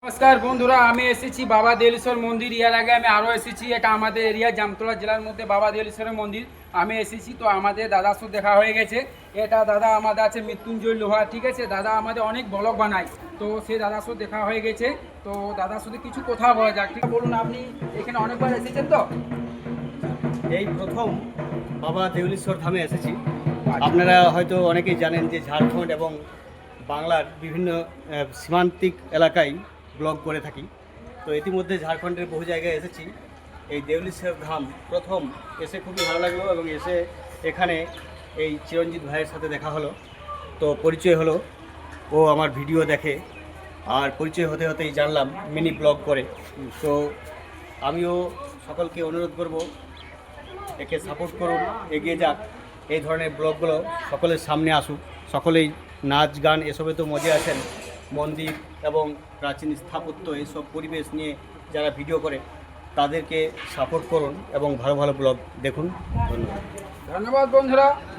নমস্কার বন্ধুরা, আমি এসেছি বাবা দেউলেশ্বর মন্দির। এর আগে আমি আরও এসেছি। এটা আমাদের এরিয়া জামতলা জেলার মধ্যে বাবা দেউলেশ্বরের মন্দির আমি এসেছি। তো আমাদের দাদার সাথে দেখা হয়ে গেছে। এটা দাদা আমাদের আছে মৃত্যুঞ্জয় লোহা, ঠিক আছে। দাদা আমাদের অনেক ব্লগ বানায়, তো সেই দাদার সাথে দেখা হয়ে গেছে। তো দাদার সাথে কিছু কথা বলা যাক। ঠিক বলুন, আপনি এখানে অনেকবার এসেছেন তো? এই প্রথম বাবা দেউলেশ্বর ধামে এসেছি। আপনারা হয়তো অনেকেই জানেন যে ঝাড়খণ্ড এবং বাংলার বিভিন্ন সীমান্তিক এলাকায় ব্লগ করে থাকি। তো ইতিমধ্যে ঝাড়খণ্ডের বহু জায়গায় এসেছি। এই দেউলেশ্বর ধাম প্রথম এসে খুবই ভালো লাগলো এবং এসে এখানে এই চিরঞ্জিত ভাইয়ের সাথে দেখা হলো। তো পরিচয় হলো, ও আমার ভিডিও দেখে, আর পরিচয় হতে হতেই জানলাম মিনি ব্লগ করে। তো আমিও সকলকে অনুরোধ করব, একে সাপোর্ট করুন, এগিয়ে যাক, এই ধরনের ব্লগগুলো সকলের সামনে আসুক। সকলেই নাচ গান এসবে তো মজা আছেন, মন্দির এবং প্রাচীন স্থাপত্য এইসব পরিবেশ নিয়ে যারা ভিডিও করে তাদেরকে সাপোর্ট করুন এবং ভালো ভালো ব্লগ দেখুন। ধন্যবাদ। ধন্যবাদ বন্ধুরা।